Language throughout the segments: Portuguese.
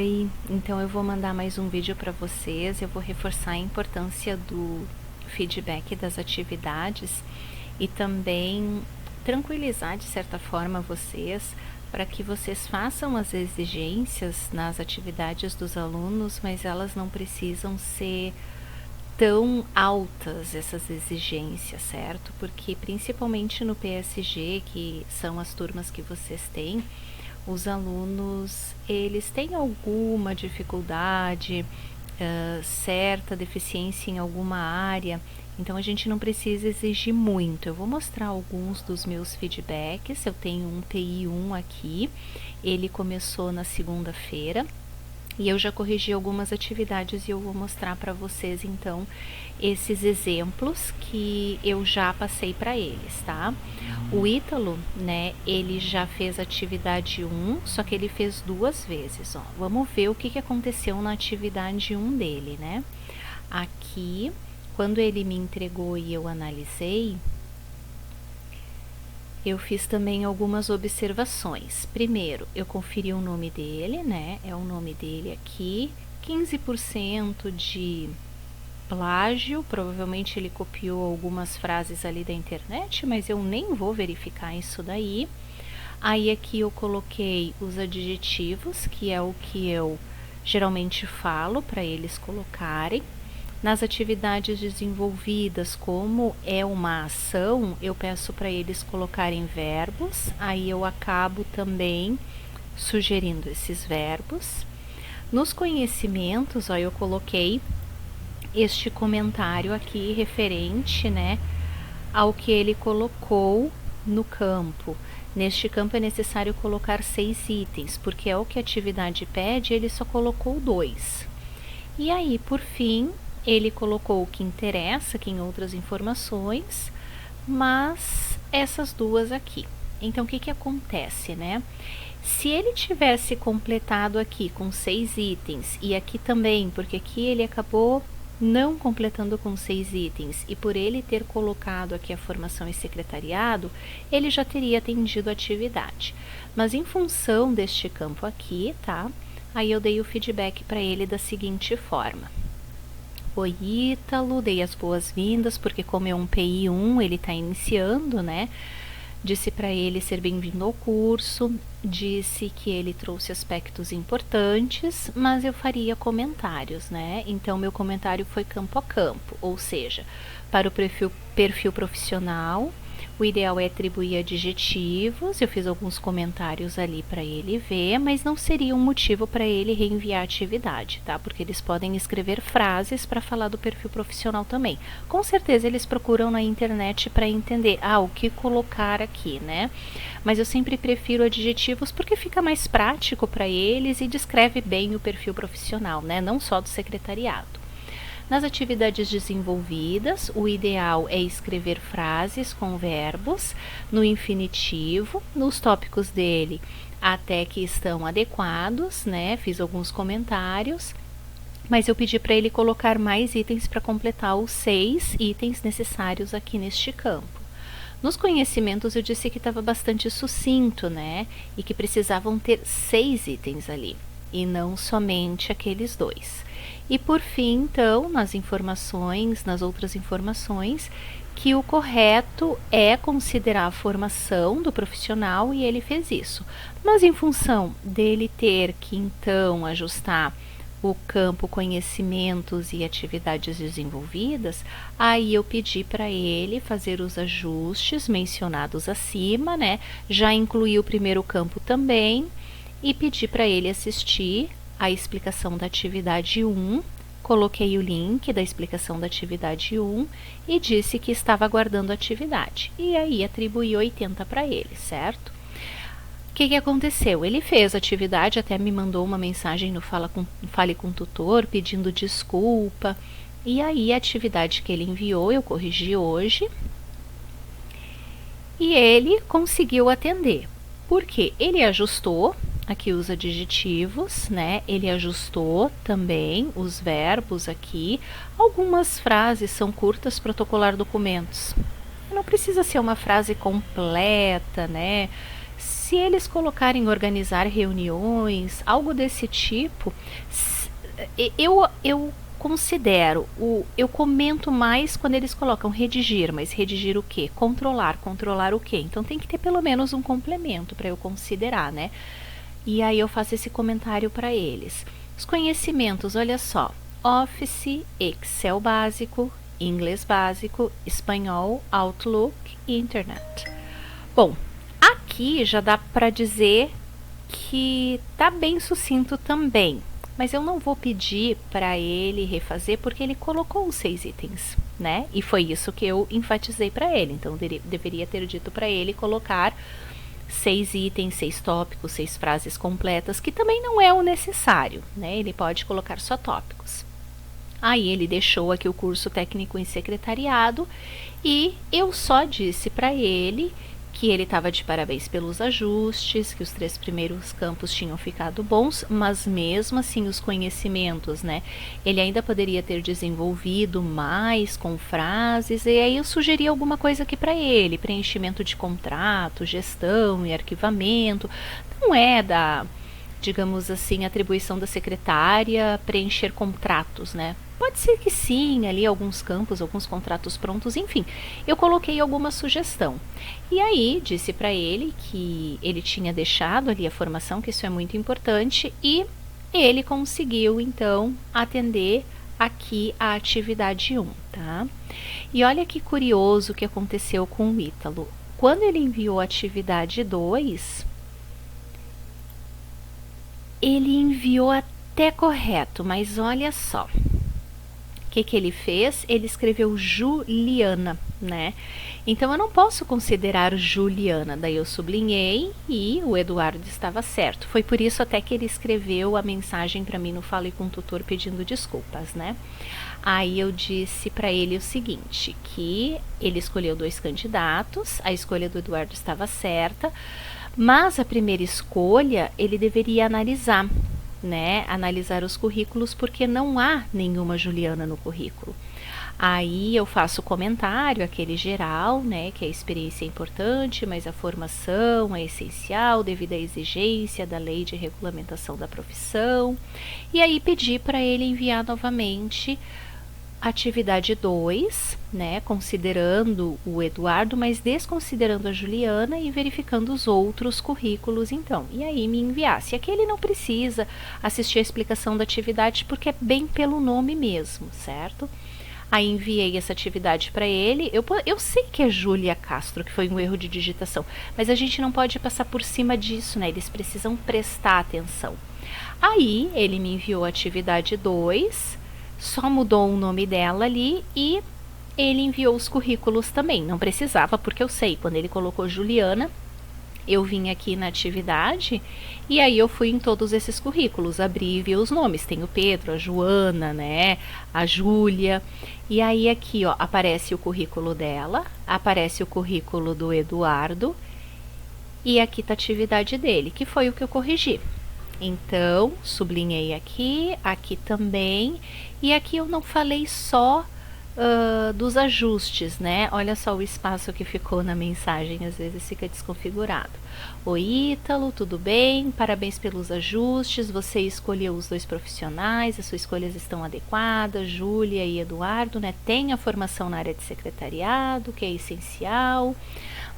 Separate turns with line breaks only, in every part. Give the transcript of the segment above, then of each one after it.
Oi, então eu vou mandar mais um vídeo para vocês. Eu vou reforçar a importância do feedback das atividades e também tranquilizar de certa forma vocês para que vocês façam as exigências nas atividades dos alunos, mas elas não precisam ser tão altas, essas exigências, certo? Porque principalmente no PSG, que são as turmas que vocês têm, os alunos, eles têm alguma dificuldade, certa deficiência em alguma área, então a gente não precisa exigir muito. Eu vou mostrar alguns dos meus feedbacks. Eu tenho um TI1 aqui, ele começou na segunda-feira, e eu já corrigi algumas atividades e eu vou mostrar para vocês então esses exemplos que eu já passei para eles, tá? O Ítalo, né, ele já fez atividade 1, só que ele fez 2 vezes, ó. Vamos ver o que aconteceu na atividade 1 dele, né? Aqui, quando ele me entregou e eu analisei, eu fiz também algumas observações. Primeiro, eu conferi o nome dele, né? É o nome dele aqui. 15% de plágio, provavelmente ele copiou algumas frases ali da internet, mas eu nem vou verificar isso daí. Aí aqui eu coloquei os adjetivos, que é o que eu geralmente falo para eles colocarem. Nas atividades desenvolvidas, como é uma ação, eu peço para eles colocarem verbos, aí eu acabo também sugerindo esses verbos. Nos conhecimentos, ó, eu coloquei este comentário aqui referente, né, ao que ele colocou no campo. Neste campo é necessário colocar 6 itens, porque é o que a atividade pede, ele só colocou 2. E aí, por fim, ele colocou o que interessa, que em outras informações, mas essas duas aqui. Então, o que acontece, né? Se ele tivesse completado aqui com 6 itens, e aqui também, porque aqui ele acabou não completando com 6 itens, e por ele ter colocado aqui a formação e secretariado, ele já teria atendido a atividade. Mas em função deste campo aqui, tá? Aí eu dei o feedback para ele da seguinte forma. Oi, Ítalo, dei as boas-vindas, porque como é um PI1, ele está iniciando, né? Disse para ele ser bem-vindo ao curso, disse que ele trouxe aspectos importantes, mas eu faria comentários, né? Então, meu comentário foi campo a campo, ou seja, para o perfil profissional, o ideal é atribuir adjetivos. Eu fiz alguns comentários ali para ele ver, mas não seria um motivo para ele reenviar a atividade, tá? Porque eles podem escrever frases para falar do perfil profissional também. Com certeza eles procuram na internet para entender, o que colocar aqui, né? Mas eu sempre prefiro adjetivos porque fica mais prático para eles e descreve bem o perfil profissional, né? Não só do secretariado. Nas atividades desenvolvidas, o ideal é escrever frases com verbos no infinitivo, nos tópicos dele até que estão adequados, né? Fiz alguns comentários, mas eu pedi para ele colocar mais itens para completar os 6 itens necessários aqui neste campo. Nos conhecimentos eu disse que estava bastante sucinto, né? E que precisavam ter 6 itens ali, e não somente aqueles 2. E por fim, então, nas outras informações, que o correto é considerar a formação do profissional, e ele fez isso. Mas em função dele ter que, então, ajustar o campo conhecimentos e atividades desenvolvidas, aí eu pedi para ele fazer os ajustes mencionados acima, né? Já incluí o primeiro campo também, e pedi para ele assistir a explicação da atividade 1, coloquei o link da explicação da atividade 1 e disse que estava aguardando a atividade. E aí atribuí 80 para ele, certo? O que aconteceu? Ele fez a atividade, até me mandou uma mensagem no Fale com o Tutor pedindo desculpa. E aí a atividade que ele enviou eu corrigi hoje e ele conseguiu atender. Por quê? Ele ajustou aqui os adjetivos, né? Ele ajustou também os verbos aqui. Algumas frases são curtas, protocolar documentos. Não precisa ser uma frase completa, né? se eles colocarem organizar reuniões, algo desse tipo, eu considero, eu comento mais quando eles colocam redigir, mas redigir o quê? Controlar o quê? Então tem que ter pelo menos um complemento para eu considerar, né? E aí eu faço esse comentário para eles. Os conhecimentos, olha só, Office, Excel básico, inglês básico, espanhol, Outlook e Internet. Bom, aqui já dá para dizer que tá bem sucinto também, mas eu não vou pedir para ele refazer porque ele colocou os 6 itens, né? E foi isso que eu enfatizei para ele, então deveria ter dito para ele colocar 6 itens, 6 tópicos, 6 frases completas, que também não é o necessário, né? Ele pode colocar só tópicos. Aí ele deixou aqui o curso técnico em secretariado e eu só disse para ele que ele estava de parabéns pelos ajustes, que os 3 primeiros campos tinham ficado bons, mas mesmo assim os conhecimentos, né? Ele ainda poderia ter desenvolvido mais com frases, e aí eu sugeri alguma coisa aqui para ele, preenchimento de contrato, gestão e arquivamento. Não é digamos assim, atribuição da secretária preencher contratos, né? Pode ser que sim, ali alguns campos, alguns contratos prontos, enfim. Eu coloquei alguma sugestão. E aí disse para ele que ele tinha deixado ali a formação, que isso é muito importante, e ele conseguiu então atender aqui a atividade 1, tá? E olha que curioso o que aconteceu com o Ítalo. Quando ele enviou a atividade 2, ele enviou até correto, mas olha só. O que ele fez? Ele escreveu Juliana, né? Então eu não posso considerar Juliana, daí eu sublinhei e o Eduardo estava certo. Foi por isso até que ele escreveu a mensagem para mim no Fale com o Tutor pedindo desculpas, né? Aí eu disse para ele o seguinte, que ele escolheu 2 candidatos, a escolha do Eduardo estava certa, mas a primeira escolha ele deveria analisar, né? Analisar os currículos, porque não há nenhuma Juliana no currículo. Aí eu faço o comentário, aquele geral, né? Que a experiência é importante, mas a formação é essencial devido à exigência da lei de regulamentação da profissão. E aí pedi para ele enviar novamente atividade 2, né, considerando o Eduardo, mas desconsiderando a Juliana e verificando os outros currículos, então. E aí me enviasse. Aqui ele não precisa assistir a explicação da atividade, porque é bem pelo nome mesmo, certo? Aí enviei essa atividade para ele. Eu sei que é Júlia Castro, que foi um erro de digitação, mas a gente não pode passar por cima disso, né? Eles precisam prestar atenção. Aí ele me enviou a atividade 2, só mudou o nome dela ali e ele enviou os currículos também. Não precisava, porque eu sei, quando ele colocou Juliana, eu vim aqui na atividade e aí eu fui em todos esses currículos, abri e vi os nomes. Tem o Pedro, a Joana, né, a Júlia. E aí aqui, ó, aparece o currículo dela, aparece o currículo do Eduardo e aqui tá a atividade dele, que foi o que eu corrigi. Então, sublinhei aqui, aqui também, e aqui eu não falei só dos ajustes, né? Olha só o espaço que ficou na mensagem, às vezes fica desconfigurado. Oi, Ítalo, tudo bem? Parabéns pelos ajustes, você escolheu os 2 profissionais, as suas escolhas estão adequadas, Júlia e Eduardo, né? Tem a formação na área de secretariado, que é essencial,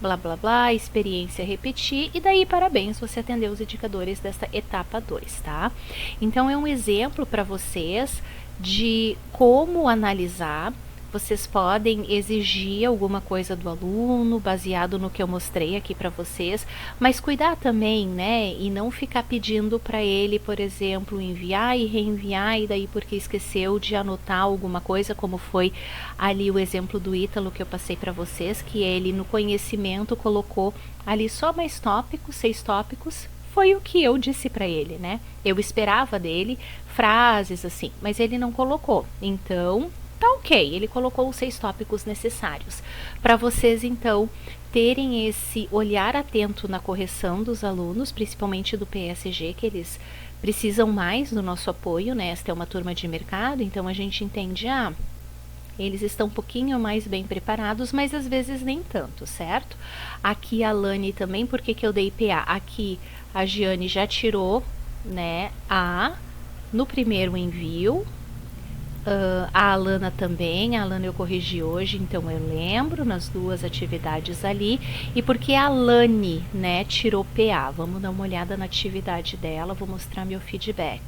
blá blá blá, experiência repetir, e daí parabéns, você atendeu os indicadores desta etapa 2, tá? Então é um exemplo para vocês de como analisar. Vocês podem exigir alguma coisa do aluno, baseado no que eu mostrei aqui para vocês, mas cuidar também, né, e não ficar pedindo para ele, por exemplo, enviar e reenviar, e daí porque esqueceu de anotar alguma coisa, como foi ali o exemplo do Ítalo que eu passei para vocês, que ele no conhecimento colocou ali só mais tópicos, 6 tópicos. Foi o que eu disse para ele, né? Eu esperava dele frases assim, mas ele não colocou. Então, tá ok, ele colocou os 6 tópicos necessários. Para vocês, então, terem esse olhar atento na correção dos alunos, principalmente do PSG, que eles precisam mais do nosso apoio, né? Esta é uma turma de mercado, então a gente entende, Eles estão um pouquinho mais bem preparados, mas às vezes nem tanto, certo? Aqui a Lani também, por que eu dei PA? Aqui a Giane já tirou, né, A no primeiro envio. A Alana também, a Alana eu corrigi hoje, então eu lembro nas duas atividades ali. E porque a Lani, né, tirou PA, vamos dar uma olhada na atividade dela, vou mostrar meu feedback.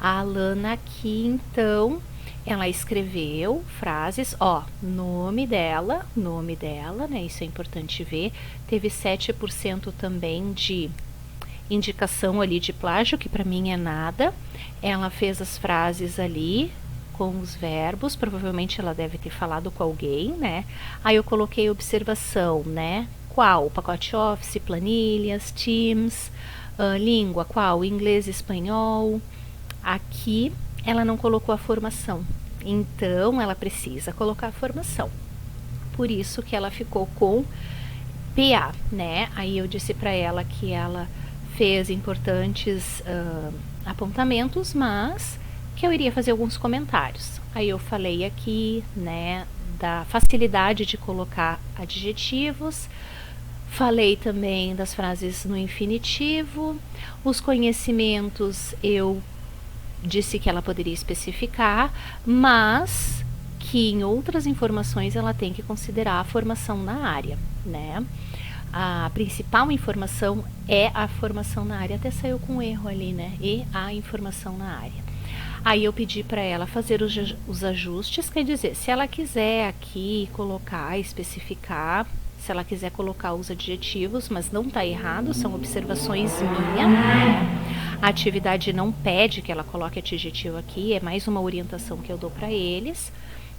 A Alana aqui, então, ela escreveu frases, ó, nome dela, né, isso é importante ver. Teve 7% também de indicação ali de plágio, que para mim é nada. Ela fez as frases ali com os verbos, provavelmente ela deve ter falado com alguém, né? Aí eu coloquei observação, né? Qual? Pacote Office, planilhas, Teams, língua, qual? Inglês, espanhol. Aqui ela não colocou a formação, então ela precisa colocar a formação. Por isso que ela ficou com PA, né? Aí eu disse para ela que ela fez importantes apontamentos, mas que eu iria fazer alguns comentários. Aí eu falei aqui, né, da facilidade de colocar adjetivos, falei também das frases no infinitivo, os conhecimentos eu disse que ela poderia especificar, mas que em outras informações ela tem que considerar a formação na área, né? A principal informação é a formação na área, até saiu com erro ali, né? E a informação na área. Aí eu pedi para ela fazer os ajustes, quer dizer, se ela quiser aqui colocar, especificar, se ela quiser colocar os adjetivos, mas não está errado, são observações minhas. A atividade não pede que ela coloque adjetivo aqui, é mais uma orientação que eu dou para eles.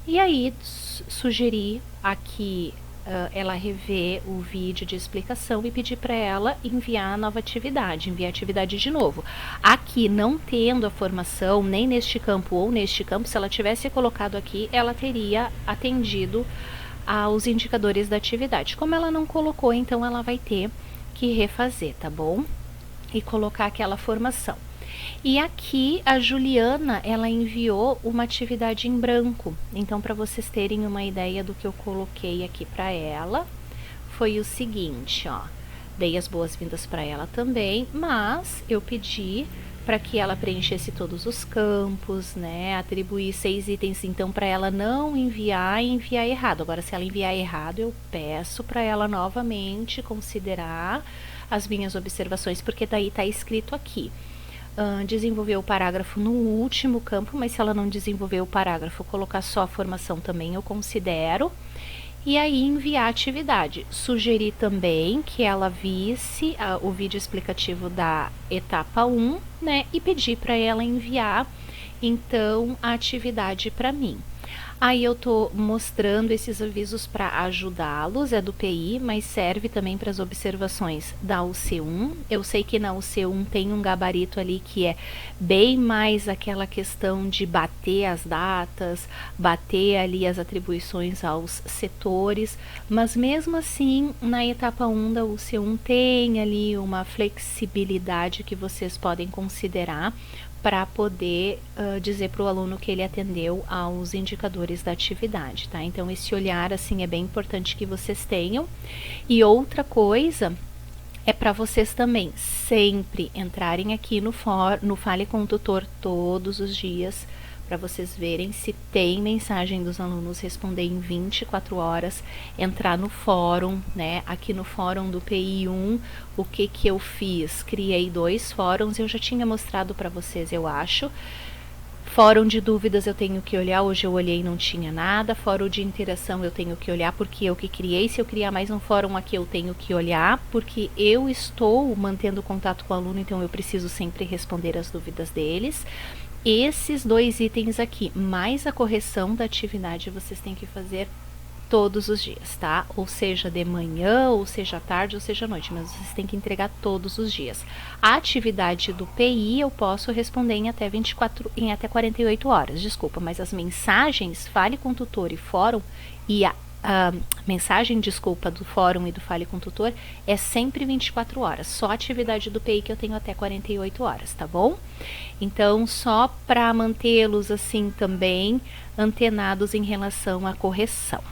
E aí sugeri aqui ela rever o vídeo de explicação e pedir para ela enviar a nova atividade, enviar a atividade de novo. Aqui, não tendo a formação, nem neste campo ou neste campo, se ela tivesse colocado aqui, ela teria atendido aos indicadores da atividade. Como ela não colocou, então ela vai ter que refazer, tá bom? E colocar aquela formação. E aqui a Juliana, ela enviou uma atividade em branco. Então, para vocês terem uma ideia do que eu coloquei aqui para ela, foi o seguinte, ó. Dei as boas-vindas para ela também, mas eu pedi para que ela preenchesse todos os campos, né? Atribuir 6 itens, então, para ela não enviar e enviar errado. Agora, se ela enviar errado, eu peço para ela novamente considerar as minhas observações, porque daí está escrito aqui. Desenvolver o parágrafo no último campo, mas se ela não desenvolver o parágrafo, colocar só a formação também eu considero. E aí enviar a atividade. Sugeri também que ela visse o vídeo explicativo da etapa 1, né? E pedir para ela enviar, então, a atividade para mim. Aí eu tô mostrando esses avisos para ajudá-los, é do PI, mas serve também para as observações da UC1. Eu sei que na UC1 tem um gabarito ali que é bem mais aquela questão de bater as datas, bater ali as atribuições aos setores, mas mesmo assim, na etapa 1 da UC1 tem ali uma flexibilidade que vocês podem considerar para poder dizer para o aluno que ele atendeu aos indicadores da atividade, tá? Então, esse olhar, assim, é bem importante que vocês tenham. E outra coisa é para vocês também sempre entrarem aqui no Fale com o Tutor todos os dias, para vocês verem se tem mensagem dos alunos, responder em 24 horas, entrar no fórum, né? Aqui no fórum do PI1, o que eu fiz? Criei 2 fóruns, eu já tinha mostrado para vocês, eu acho. Fórum de dúvidas eu tenho que olhar, hoje eu olhei e não tinha nada. Fórum de interação eu tenho que olhar porque eu que criei. Se eu criar mais um fórum aqui eu tenho que olhar porque eu estou mantendo contato com o aluno, então eu preciso sempre responder as dúvidas deles. Esses 2 itens aqui, mais a correção da atividade, vocês têm que fazer todos os dias, tá? Ou seja, de manhã, ou seja à tarde, ou seja à noite, mas vocês têm que entregar todos os dias. A atividade do PI eu posso responder em até 48 horas, desculpa, mas as mensagens, Fale com o Tutor e Fórum, e a mensagem, desculpa, do fórum e do Fale com o Tutor é sempre 24 horas. Só a atividade do PI que eu tenho até 48 horas, tá bom? Então, só para mantê-los assim também antenados em relação à correção.